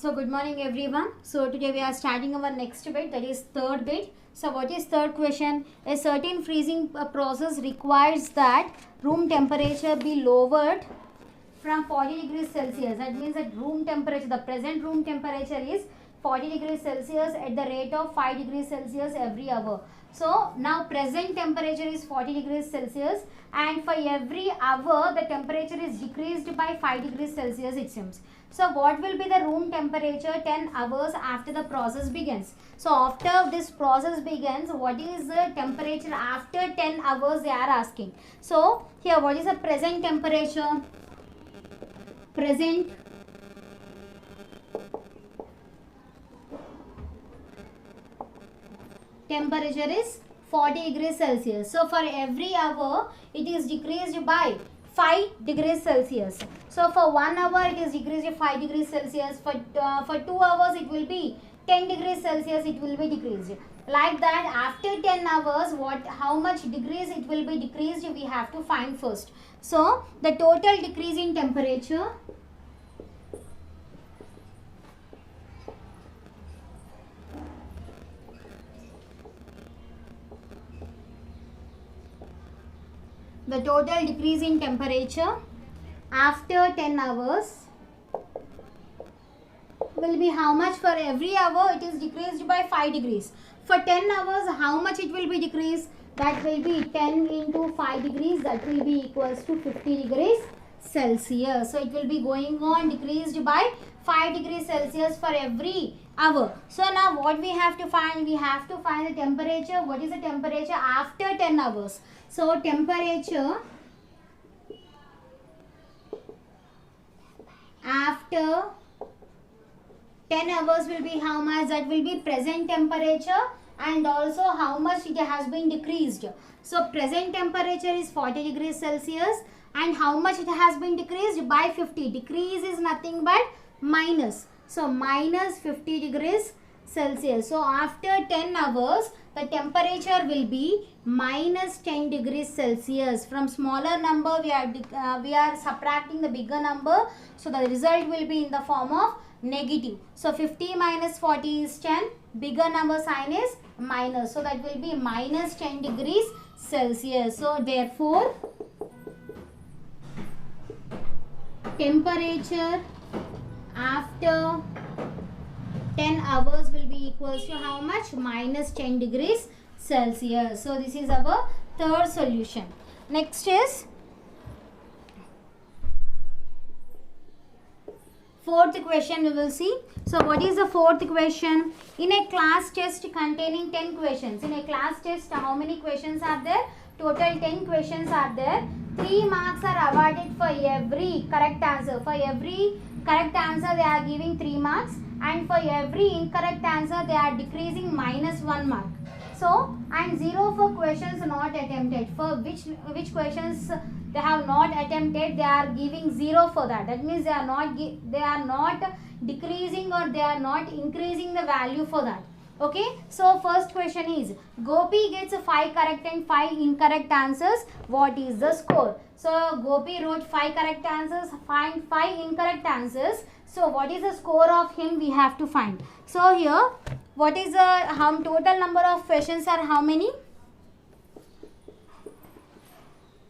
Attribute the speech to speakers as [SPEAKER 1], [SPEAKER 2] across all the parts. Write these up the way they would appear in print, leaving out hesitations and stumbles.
[SPEAKER 1] So good morning everyone. So today we are starting our next bit, that is third bit. So what is third question? A certain freezing process requires that room temperature be lowered from 40 degrees Celsius. That means that room temperature, the present room temperature is 40 degrees Celsius at the rate of 5 degrees Celsius every hour. So now present temperature is 40 degrees Celsius, and for every hour the temperature is decreased by 5 degrees Celsius it seems. So what will be the room temperature 10 hours after the process begins? So after this process begins, what is the temperature after 10 hours they are asking. So here what is the present temperature? Present temperature is 40 degrees Celsius. So for every hour it is decreased by 5 degrees Celsius. So for 1 hour it is decreased by 5 degrees Celsius. For 2 hours it will be 10 degrees Celsius it will be decreased. Like that, after 10 hours how much degrees it will be decreased we have to find first. So the total decrease in temperature after 10 hours will be how much? For every hour it is decreased by 5 degrees. For 10 hours how much it will be decreased? That will be 10 into 5 degrees, that will be equals to 50 degrees Celsius. So it will be going on decreased by 5 degrees Celsius for every hour. So now what we have to find? We have to find the temperature. What is the temperature after 10 hours? So temperature after 10 hours will be how much? That will be present temperature and also how much it has been decreased. So present temperature is 40 degrees Celsius and how much it has been decreased? By 50. Decrease is nothing but minus. So minus 50 degrees Celsius. So after 10 hours the temperature will be minus 10 degrees Celsius. From smaller number we are subtracting the bigger number. So the result will be in the form of negative. So 50 minus 40 is 10. Bigger number sign is minus. So that will be minus 10 degrees Celsius. So therefore temperature after 10 hours will be equals to how much? Minus 10 degrees Celsius. So this is our third solution. Next is fourth question we will see. So what is the fourth question? In a class test containing 10 questions. In a class test how many questions are there? Total 10 questions are there. 3 marks are awarded for every correct answer. For every correct answer they are giving 3 marks, and for every incorrect answer they are decreasing minus 1 mark. So and 0 for questions not attempted. For which questions they have not attempted they are giving 0 for that. That means they are not decreasing or they are not increasing the value for that. Okay, so first question is Gopi gets 5 correct and 5 incorrect answers. What is the score? So Gopi wrote 5 correct answers, find 5 incorrect answers. So what is the score of him we have to find. So here what is the total number of questions are how many?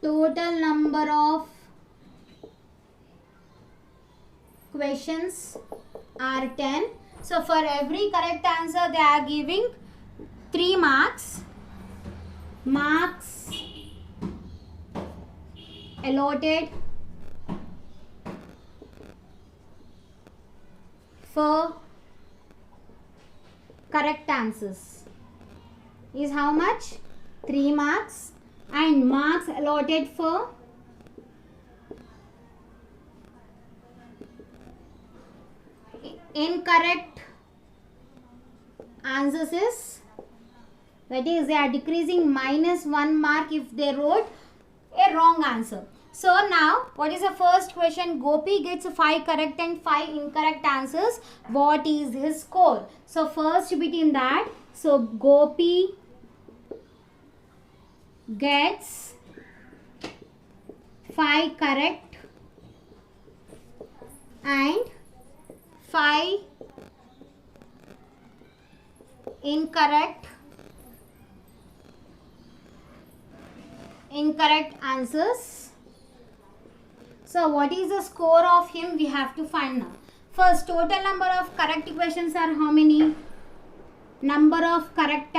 [SPEAKER 1] Total number of questions are 10. So for every correct answer they are giving 3 marks. Marks allotted for correct answers is how much? 3 marks, and marks allotted for incorrect answers is, that is they are decreasing minus 1 mark if they wrote a wrong answer. So now what is the first question? Gopi gets 5 correct and 5 incorrect answers. What is his score? So first bit in that, so Gopi gets 5 correct and 5 incorrect answers. So what is the score of him? We have to find now. First, total number of correct questions are how many? Number of correct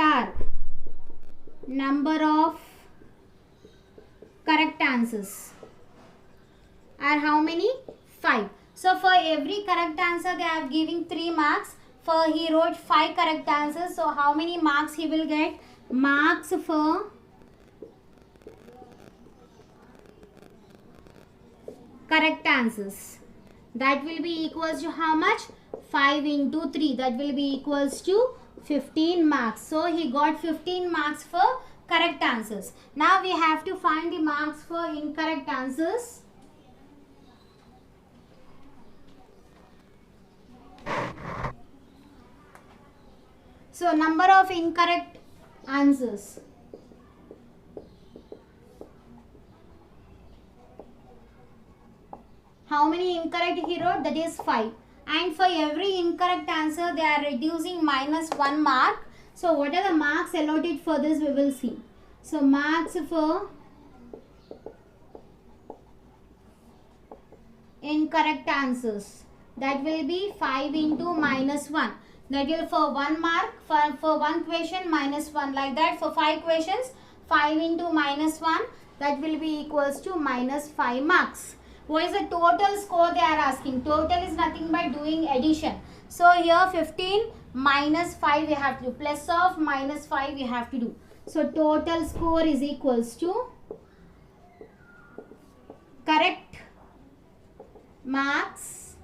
[SPEAKER 1] answers are how many? 5. So for every correct answer they are giving 3 marks. For he wrote 5 correct answers. So how many marks he will get? Marks for correct answers. That will be equals to how much? 5 into 3. That will be equals to 15 marks. So he got 15 marks for correct answers. Now we have to find the marks for incorrect answers. So number of incorrect answers. How many incorrect he wrote? That is 5. And for every incorrect answer they are reducing minus 1 mark. So what are the marks allotted for this? We will see. So marks for incorrect answers. That will be 5 into minus 1. That will for 1 mark. For 1 question minus 1. Like that for 5 questions 5 into minus 1. That will be equals to minus 5 marks. What is the total score they are asking? Total is nothing but doing addition. So here 15 minus 5 we have to do. Plus of minus 5 we have to do. So total score is equals to correct marks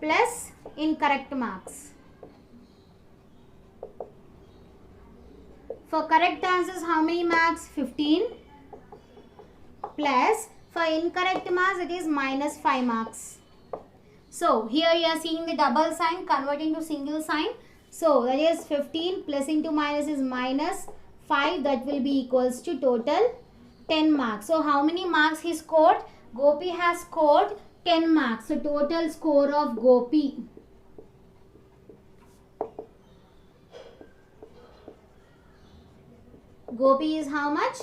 [SPEAKER 1] plus incorrect marks. For correct answers how many marks? 15 plus for incorrect marks it is minus 5 marks. So here you are seeing the double sign converting to single sign. So that is 15 plus into minus is minus 5. That will be equals to total 10 marks. So how many marks he scored? Gopi has scored 10 marks. So total score of Gopi is how much?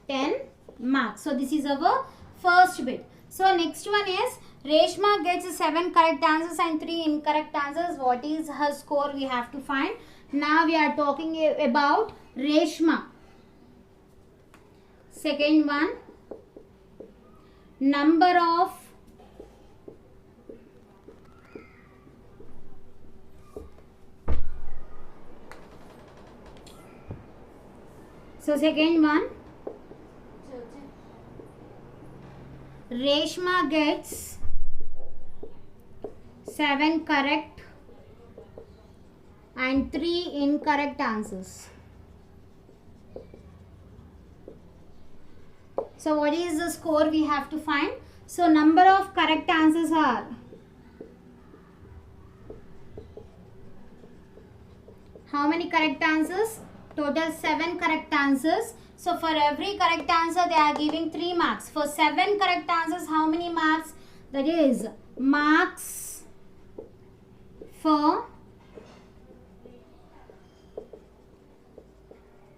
[SPEAKER 1] 10 marks. So this is our first bit. So next one is Reshma gets 7 correct answers and 3 incorrect answers. What is her score? We have to find. Now we are talking about Reshma. Second one, number of second one, Reshma gets 7 correct and 3 incorrect answers. So what is the score we have to find? So number of correct answers are how many correct answers? Total 7 correct answers. So for every correct answer they are giving 3 marks. For 7 correct answers how many marks? That is marks for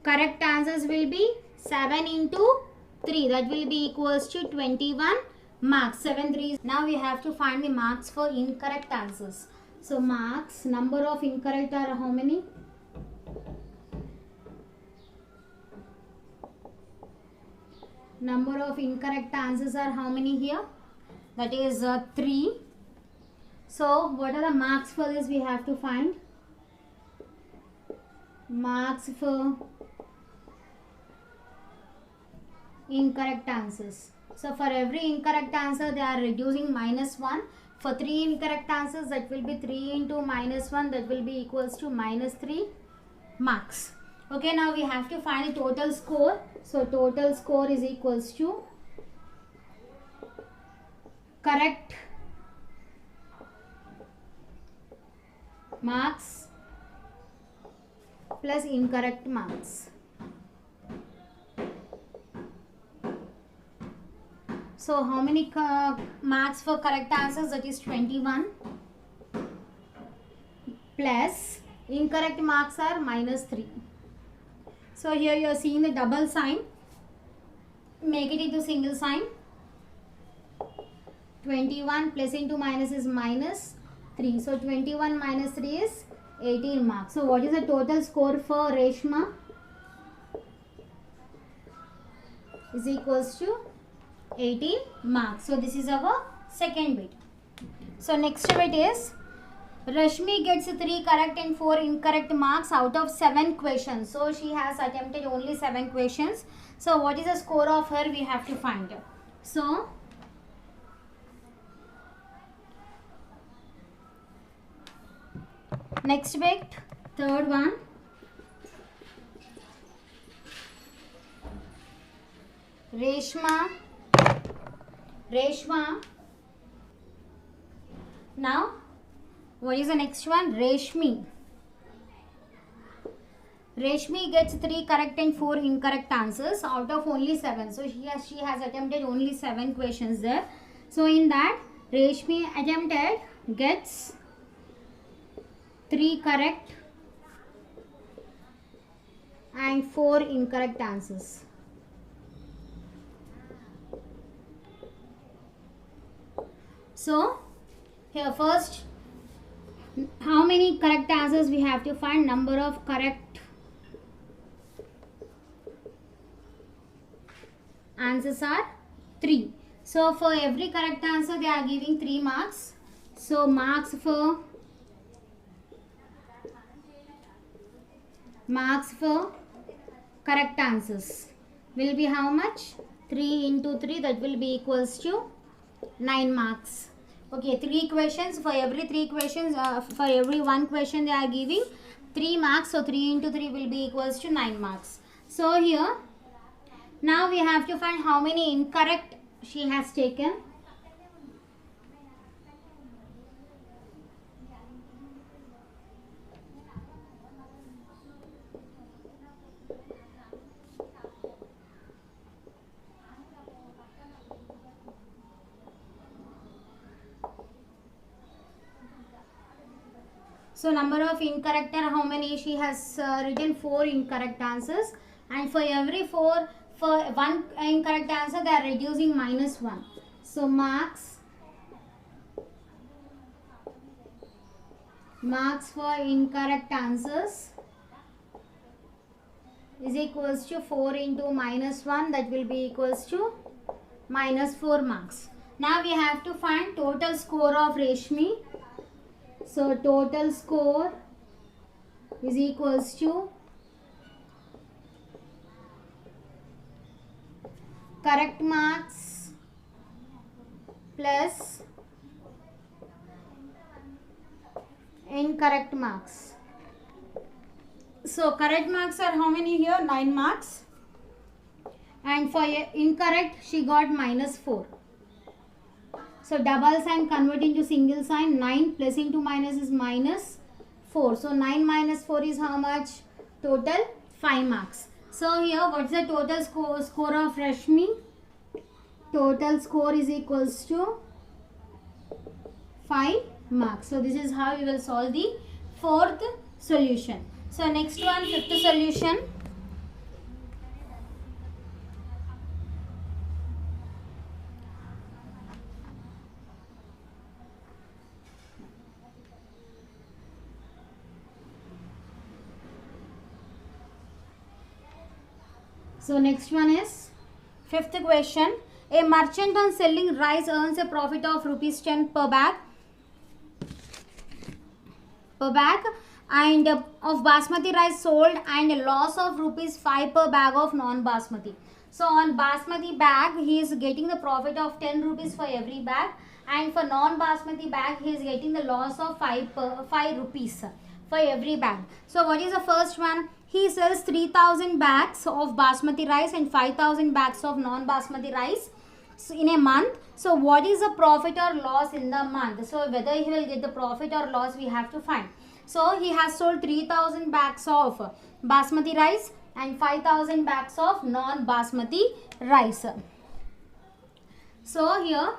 [SPEAKER 1] correct answers will be 7 into 3. That will be equals to 21 marks. 7 3. Now we have to find the marks for incorrect answers. So marks, number of incorrect are how many? Number of incorrect answers are how many here? That is 3. So what are the marks for this? We have to find marks for incorrect answers. So for every incorrect answer they are reducing minus 1. For 3 incorrect answers that will be 3 into minus 1. That will be equals to minus 3 marks. Okay, now we have to find the total score. So total score is equals to correct marks plus incorrect marks. So how many marks for correct answers? That is 21 plus Incorrect marks are -3. So here you are seeing the double sign. Make it into single sign. 21 plus into minus is -3. So 21 minus 3 is 18 marks. So what is the total score for Reshma? Is equals to 18 marks. So this is our second bit. So next bit is Rashmi gets 3 correct and 4 incorrect marks out of 7 questions. So she has attempted only 7 questions. So what is the score of her? We have to find. So next bit, third one. Reshma. Now, what is the next one? Reshmi. Reshmi gets 3 correct and 4 incorrect answers out of only 7. So she has attempted only 7 questions there. So in that, Reshmi gets 3 correct and 4 incorrect answers. So here first, how many correct answers we have to find? Number of correct answers are 3. So for every correct answer they are giving 3 marks. So marks for correct answers will be how much? 3 into 3, that will be equals to 9 marks. Okay, 3 questions. For every 3 questions, for every 1 question they are giving 3 marks. So 3 into 3 will be equals to 9 marks. So here, now we have to find how many incorrect she has taken. So number of incorrect are how many? She has written 4 incorrect answers, and for every 4, for 1 incorrect answer they are reducing -1. So marks for incorrect answers is equals to 4 into -1, that will be equals to -4 marks. Now we have to find total score of Reshmi. So total score is equals to correct marks plus incorrect marks. So correct marks are how many here? 9 marks. And for incorrect she got -4. So double sign convert into single sign. 9 plus into minus is -4. So 9 minus 4 is how much? Total 5 marks. So here what's the total score of Rashmi? Total score is equals to 5 marks. So this is how you will solve the 4th solution. So next one, 5th solution. So next one is 5th question. A merchant on selling rice earns a profit of ₹10 per bag and of basmati rice sold, and a loss of ₹5 per bag of non-basmati. So on basmati bag he is getting the profit of 10 rupees for every bag, and for non-basmati bag he is getting the loss of 5 rupees for every bag. So what is the first one? He sells 3,000 bags of basmati rice and 5,000 bags of non-basmati rice in a month. So what is the profit or loss in the month? So whether he will get the profit or loss we have to find. So he has sold 3,000 bags of basmati rice and 5,000 bags of non-basmati rice. So here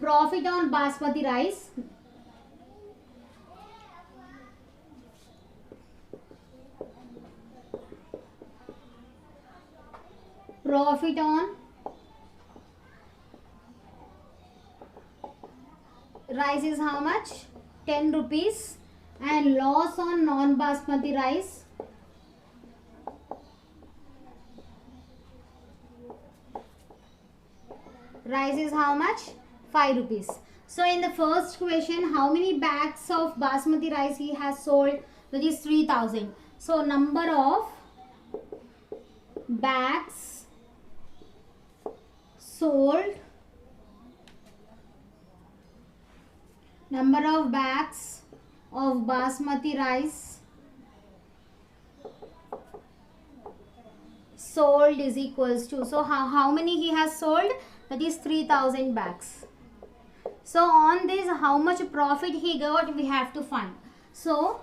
[SPEAKER 1] profit on basmati rice profit on rice is how much? 10 rupees. And loss on non-basmati rice is how much? 5 rupees. So in the first question, how many bags of basmati rice he has sold? That is 3000. So number of bags sold, number of bags of basmati rice sold is equals to, so how many he has sold? That is 3000 bags. So on this, how much profit he got, we have to find. So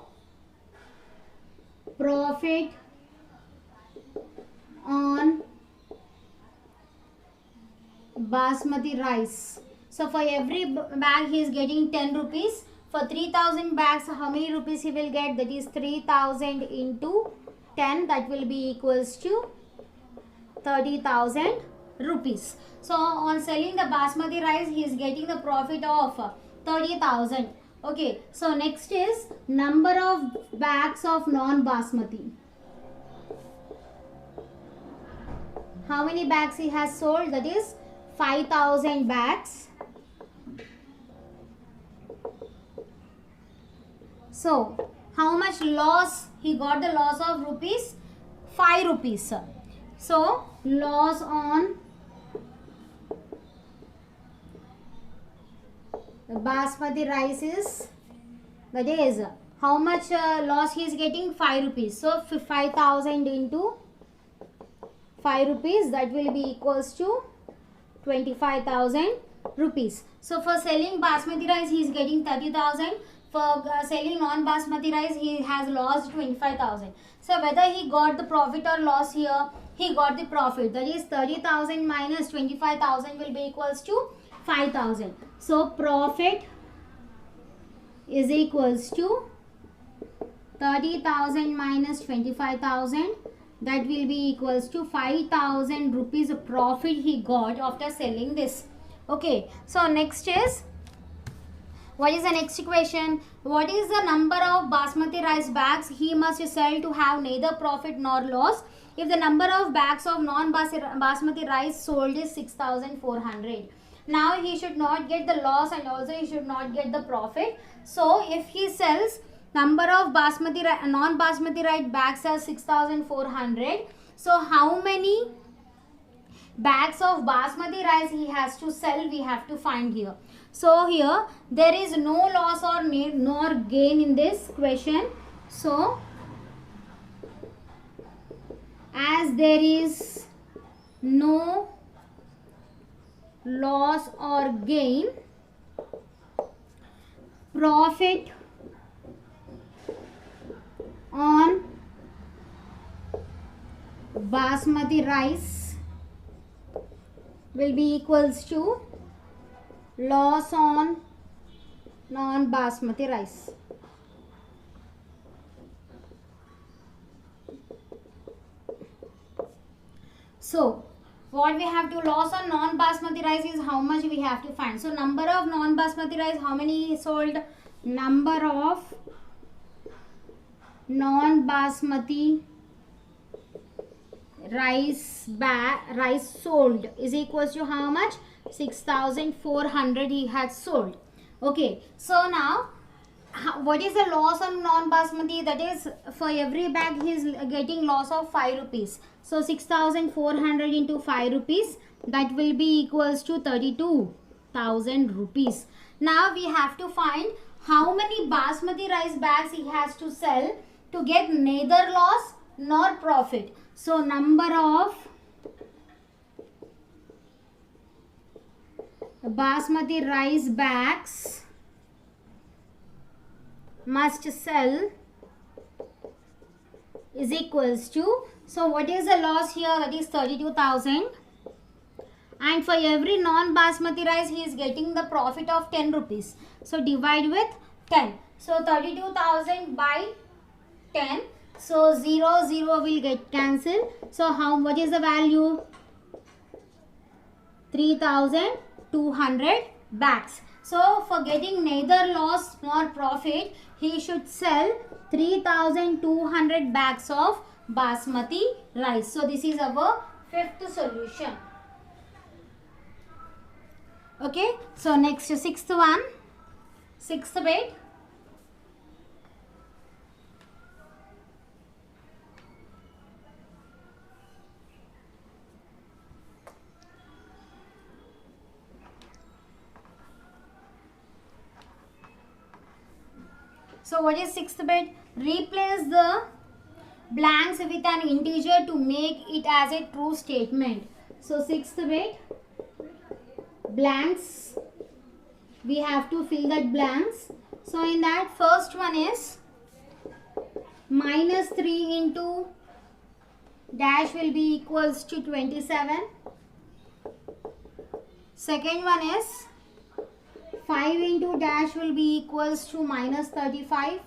[SPEAKER 1] profit on basmati rice. So for every bag he is getting 10 rupees. For 3000 bags, how many rupees he will get? That is 3000 into 10. That will be equals to 30,000 rupees. So on selling the basmati rice, he is getting the profit of 30,000. Okay. So next is number of bags of non-basmati. How many bags he has sold? That is 5,000 bags. So how much loss? He got the loss of rupees 5 rupees. So loss on the basmati rice is, that is how much loss he is getting? 5 rupees. So 5,000 into 5 rupees, that will be equals to 25,000 rupees. So for selling basmati rice, he is getting 30,000. For selling non-basmati rice, he has lost 25,000. So whether he got the profit or loss here, he got the profit. That is 30,000 minus 25,000 will be equals to 5,000. So profit is equals to 30,000 minus 25,000. That will be equals to 5,000 rupees profit he got after selling this. Okay. So next is, what is the next equation? What is the number of basmati rice bags he must sell to have neither profit nor loss? If the number of bags of non-basmati rice sold is 6,400. Now he should not get the loss and also he should not get the profit. So if he sells number of non-basmati rice bags as 6,400. So how many bags of basmati rice he has to sell, we have to find here. So here there is no loss or nor gain in this question. So as there is no loss or gain, profit on basmati rice will be equals to loss on non-basmati rice. So what we have to loss on non-basmati rice is how much we have to find. So number of non-basmati rice, how many sold? Number of non-basmati rice sold is equals to how much? 6,400 he had sold. Okay. So now what is the loss on non-basmati? That is, for every bag he is getting loss of 5 rupees. So 6,400 into 5 rupees, that will be equals to 32,000 rupees. Now we have to find how many basmati rice bags he has to sell to get neither loss nor profit. So number of basmati rice bags must sell is equals to, so what is the loss here? That is 32,000. And for every non-basmati rice he is getting the profit of 10 rupees. So divide with 10. So 32,000 by 10. So 0 will get cancelled. So what is the value? 3,200 bags. So for getting neither loss nor profit, he should sell 3,200 bags of basmati rice. So this is our fifth solution. Okay, so next sixth one, sixth bit. So what is sixth bit? Replace the blanks with an integer to make it as a true statement. So sixth bit, blanks, we have to fill that blanks. So in that, first one is minus 3 into dash will be equals to 27. Second one is 5 into dash will be equals to minus 35.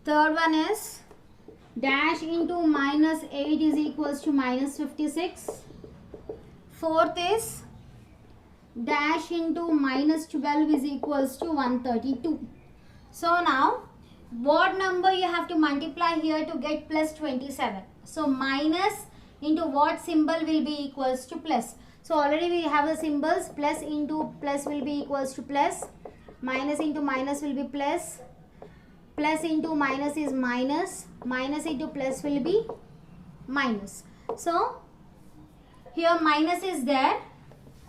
[SPEAKER 1] Third one is dash into minus 8 is equals to minus 56. Fourth is dash into minus 12 is equals to 132. So now what number you have to multiply here to get plus 27? So minus into what symbol will be equals to plus? So already we have the symbols. Plus into plus will be equals to plus. Minus into minus will be plus. Plus into minus is minus. Minus into plus will be minus. So here minus is there.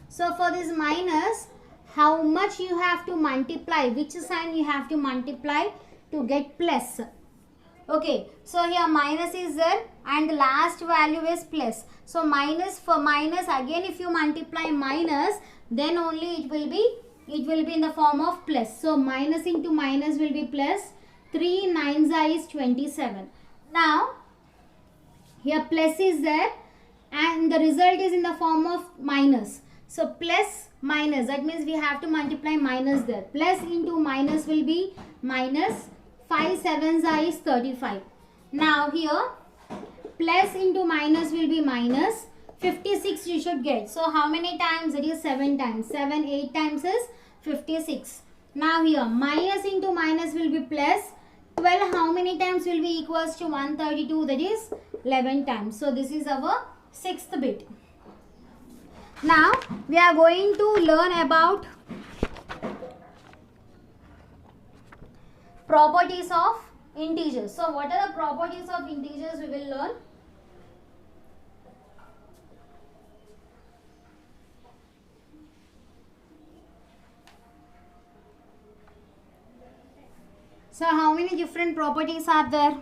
[SPEAKER 1] So for this minus, how much you have to multiply? Which sign you have to multiply to get plus? Okay, so here minus is there and the last value is plus. So minus, for minus again if you multiply minus, then only it will be in the form of plus. So minus into minus will be plus. 3 9s is 27. Now here plus is there and the result is in the form of minus. So plus minus, that means we have to multiply minus there. Plus into minus will be minus. 5 7s is 35. Now here plus into minus will be minus. 56 you should get. So how many times? It is 7 times. 7 8 times is 56. Now here minus into minus will be plus. 12 how many times will be equals to 132? That is 11 times. So this is our sixth bit. Now we are going to learn about properties of integers. So what are the properties of integers we will learn? So how many different properties are there?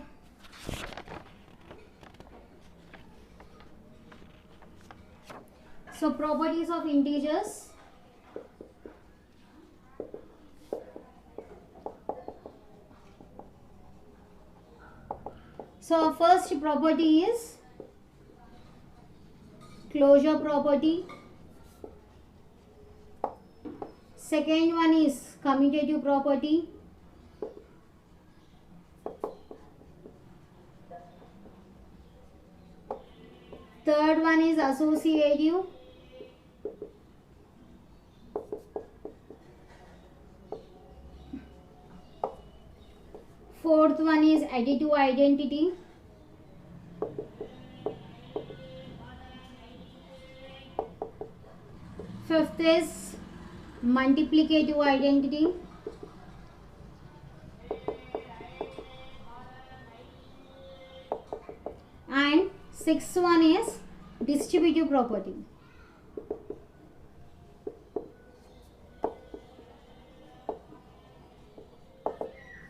[SPEAKER 1] So properties of integers. So first property is closure property. Second one is commutative property. Third one is associative. Fourth one is additive identity. Fifth is multiplicative identity. And sixth one is distributive property.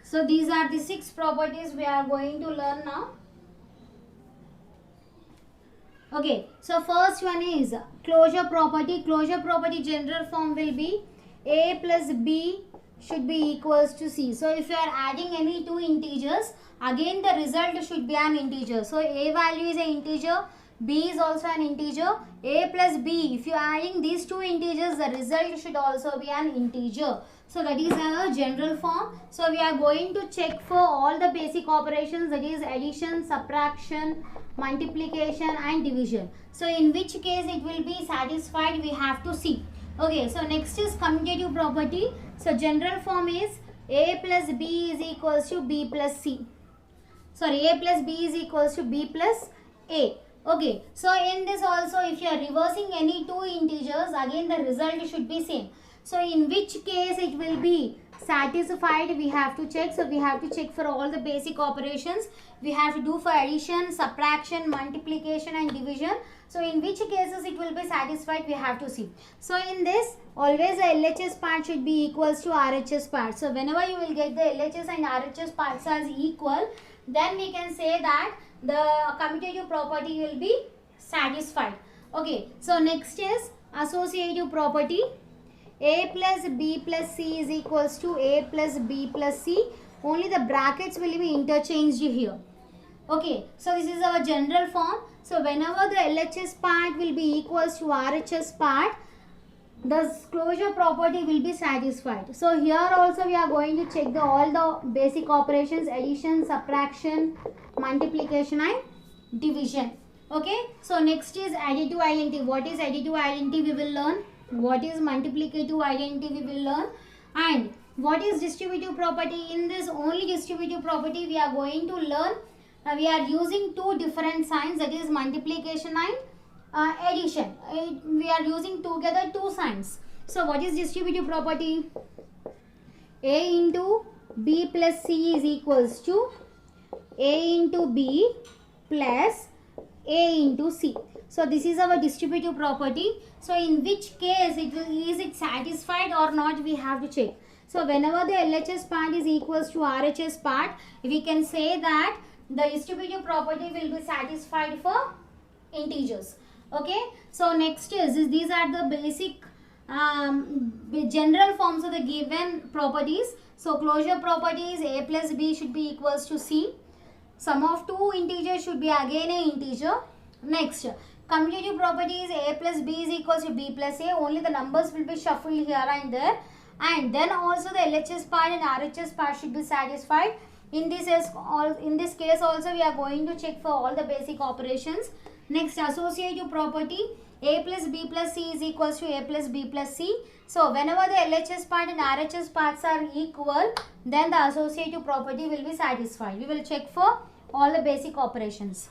[SPEAKER 1] So these are the 6 properties we are going to learn now. Okay, so first one is closure property. Closure property general form will be A plus B should be equals to C. So if you are adding any two integers, again the result should be an integer. So A value is an integer, b is also an integer, a plus b, if you are adding these two integers, the result should also be an integer. So that is a general form. So we are going to check for all the basic operations, that is addition, subtraction, multiplication and division. So in which case it will be satisfied, we have to see. Okay, so next is commutative property. So general form is a plus b is equals to b plus c. Sorry, a plus b is equals to b plus a. Okay, so in this also, if you are reversing any two integers, again the result should be same. So in which case it will be satisfied, we have to check. So we have to check for all the basic operations. We have to do for addition, subtraction, multiplication and division. So in which cases it will be satisfied, we have to see. So in this, always the LHS part should be equals to RHS part. So whenever you will get the LHS and RHS parts as equal, then we can say that the commutative property will be satisfied. Okay, so next is associative property. A plus b plus c is equals to a plus b plus c. Only the brackets will be interchanged here. Okay, so this is our general form. So whenever the LHS part will be equals to RHS part, the closure property will be satisfied. So here also we are going to check all the basic operations, addition, subtraction, multiplication and division. Okay, so next is additive identity. What is additive identity, we will learn. What is multiplicative identity, we will learn. And what is distributive property? In this only distributive property we are going to learn. We are using two different signs, that is multiplication and addition. We are using together two signs. So what is distributive property? A into b plus c is equals to a into b plus a into c. So this is our distributive property. So in which case is it satisfied or not, we have to check. So whenever the LHS part is equals to RHS part, we can say that the distributive property will be satisfied for integers. Okay, so next is these are the basic general forms of the given properties. So closure property is a plus b should be equals to c. Sum of two integers should be again a integer. Next, commutative property is a plus b is equals to b plus a. Only the numbers will be shuffled here and there. And then also the LHS part and RHS part should be satisfied. In this case also we are going to check for all the basic operations. Next, associative property, a plus b plus c is equals to a plus b plus c. So whenever the LHS part and RHS parts are equal, then the associative property will be satisfied. We will check for all the basic operations.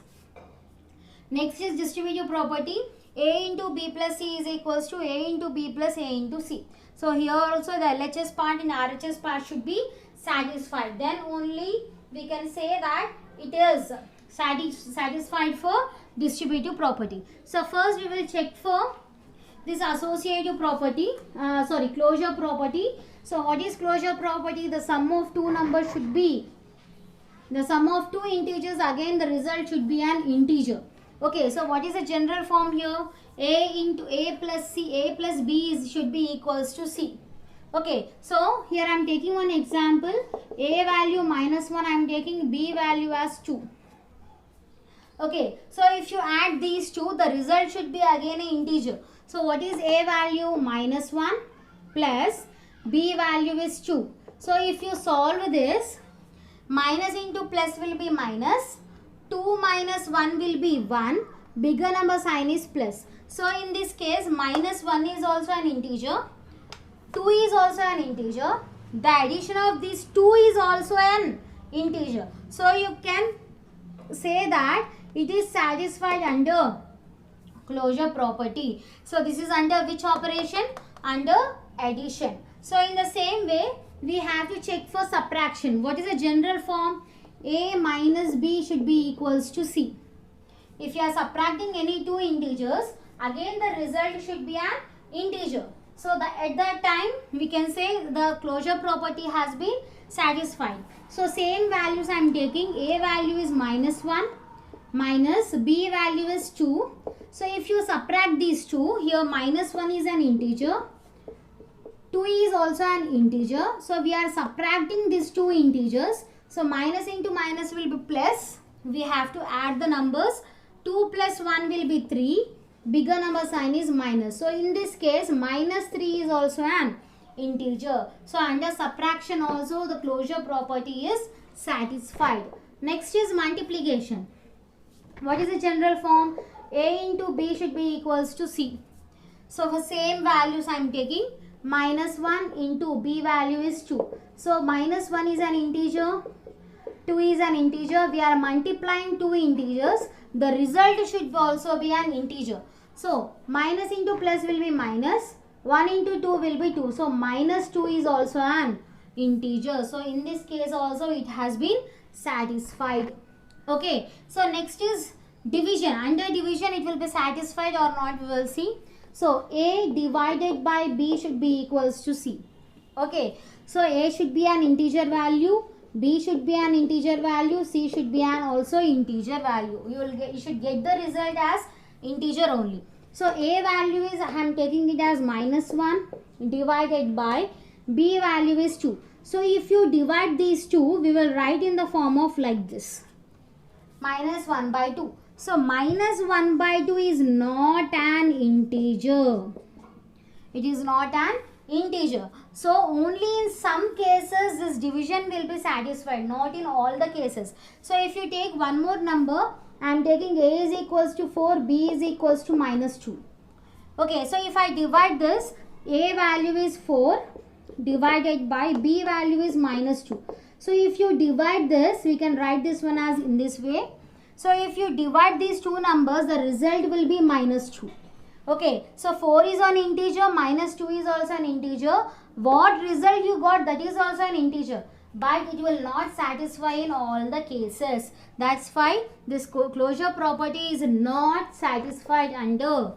[SPEAKER 1] Next is distributive property, a into b plus c is equals to a into b plus a into c. So here also the LHS part and RHS part should be satisfied. Then only we can say that it is satisfied for distributive property. So first we will check for this associative property, closure property. So what is closure property? The sum of two numbers should be the sum of two integers, again the result should be an integer. Okay, so what is the general form here? A into a plus c, a plus b should be equals to c. Okay, so here I am taking one example. A value minus 1, I am taking b value as 2. Okay, so if you add these two, the result should be again an integer. So what is a value? Minus 1 plus b value is 2. So if you solve this, minus into plus will be minus, 2 minus 1 will be 1, bigger number sign is plus. So in this case, minus 1 is also an integer, 2 is also an integer, the addition of these 2 is also an integer. So you can say that it is satisfied under closure property. So this is under which operation? Under addition. So in the same way, we have to check for subtraction. What is the general form? A minus b should be equals to c. If you are subtracting any two integers, again the result should be an integer. So at that time we can say the closure property has been satisfied. So same values I am taking. A value is minus 1 minus b value is 2. So if you subtract these two, here minus 1 is an integer, 2 is also an integer. So we are subtracting these two integers. So minus into minus will be plus. We have to add the numbers 2 plus 1 will be 3. Bigger number sign is minus. So in this case, minus 3 is also an integer. So under subtraction also the closure property is satisfied. Next is multiplication. What is the general form? A into B should be equals to C. So for same values I am taking. Minus 1 into B value is 2. So minus 1 is an integer. 2 is an integer. We are multiplying two integers. The result should also be an integer. So minus into plus will be minus. 1 into 2 will be 2. So minus 2 is also an integer. So in this case also it has been satisfied. Okay. So next is division. Under division it will be satisfied or not, we will see. So A divided by B should be equals to C. Okay. So A should be an integer value. B should be an integer value. C should be an also integer value. You should get the result as integer only. So A value is, I am taking it as minus 1 divided by B value is 2. So if you divide these two, we will write in the form of like this. Minus 1 by 2. So minus 1 by 2 is not an integer. It is not an integer. So only in some cases this division will be satisfied, not in all the cases. So if you take one more number, I am taking A is equals to 4, B is equals to minus 2. Okay, so if I divide this, A value is 4 divided by B value is minus 2. So if you divide this, we can write this one as in this way. So if you divide these two numbers, the result will be minus 2. Okay, so 4 is an integer, minus 2 is also an integer. What result you got, that is also an integer. But it will not satisfy in all the cases. That's why this closure property is not satisfied under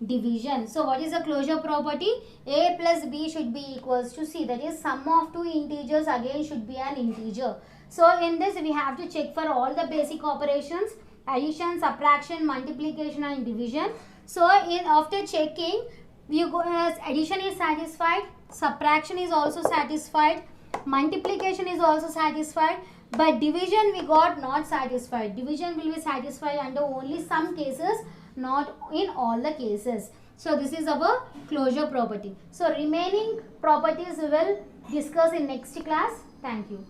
[SPEAKER 1] division. So what is the closure property? A plus B should be equals to C. That is sum of two integers again should be an integer. So in this we have to check for all the basic operations: addition, subtraction, multiplication and division. So after checking, you go as addition is satisfied, subtraction is also satisfied, multiplication is also satisfied, but division we got not satisfied. Division will be satisfied under only some cases, not in all the cases. So this is our closure property. So remaining properties we will discuss in next class. Thank you.